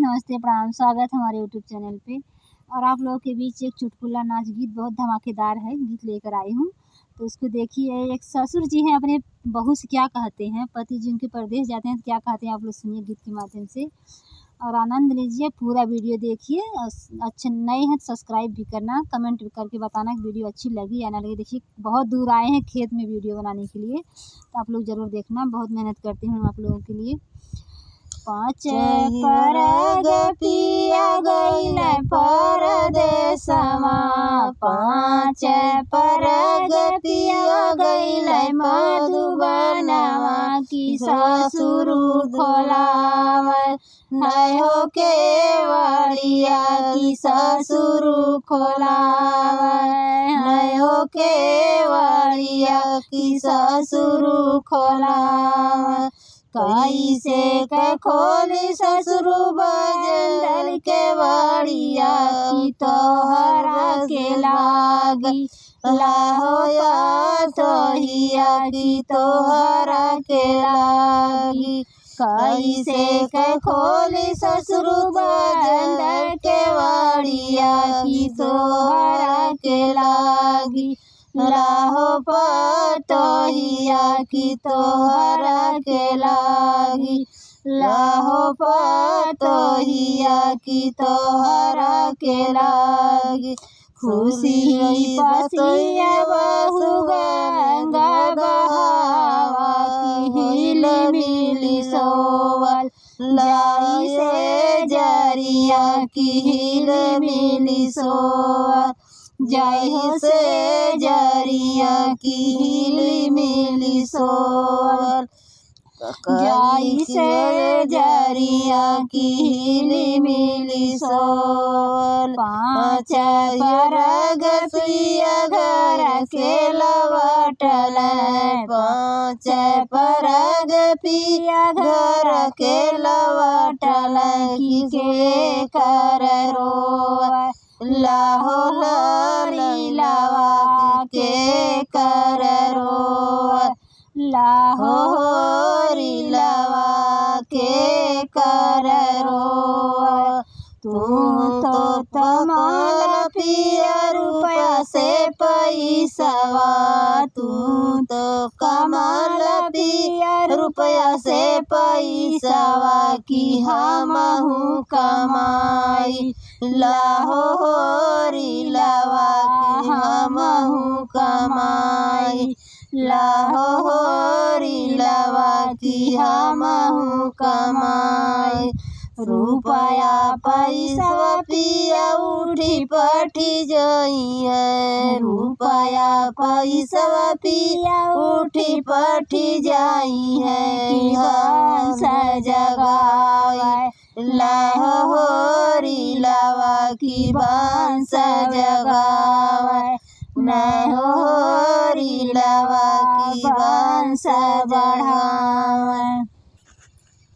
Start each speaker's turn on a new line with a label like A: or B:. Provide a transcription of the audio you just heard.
A: नमस्ते, प्रणाम, स्वागत है हमारे यूट्यूब चैनल पे। और आप लोगों के बीच एक चुटकुला नाच गीत बहुत धमाकेदार है, गीत लेकर आई हूँ। तो उसको देखिए। एक ससुर जी हैं, अपने बहू से क्या कहते हैं, पति जी उनके परदेश जाते हैं तो क्या कहते हैं, आप लोग सुनिए गीत के माध्यम से और आनंद लीजिए। पूरा वीडियो देखिए और अच्छे नए हैं तो सब्सक्राइब भी करना, कमेंट करके बताना कि वीडियो अच्छी लगी या ना लगी। देखिए बहुत दूर आए हैं खेत में वीडियो बनाने के लिए, तो आप लोग ज़रूर देखना, बहुत मेहनत करती हूँ आप लोगों के लिए। पाँच परग पिया गइल परदेसवा, पाँच परग पिया गइल मधुबनवा, की ससुर खोलावै नयो केवड़िया, की ससुर खोलावै नयो केवड़िया, की ससुर खोलावै। कैसे के खोली ससुर बजंदर के बड़िया, की तोहरा के लागी लाहोया तोहिया, की तोहरा के लागी। कैसे के खोली ससुर बजंदर के बड़िया, की तोहरा के लागी लाहो पतोहिया, की तोहरा के लागी लाहो पतोहिया, की तोहरा के लागी। खुशी पसिया बहू गंगा बहावा, की हिल मिली सोवल लाई से जरिया, की हिल मिली सोवल जय हो से जरिया, की हिल मिली सोवल जय से जरिया, की हिल मिली सोवल। पाँच परग पिया घर के लवटल, पाँच परग पिया घर के लवटल, की के कर रोवै लाहो लीलावा, के कर रोवै लाहो लीलावा, के कर रोवै। तू तो कमाल पिया रुपया से पैसवा, तू तो कमाल पिया रुपया से पैसवा, की हमहू कमाई लाहो लीलावा, हमहू कमाई लाहो लीलावा, की हमहू कमाई। रुपया पैसा पिया उठी पठी जइए, रुपया पैसा पिया उठी पठी जाइए, की हंस जगावै लाहो लीलावा, की हंस जगावै नहो लीलावा, की हंस बढ़ावै।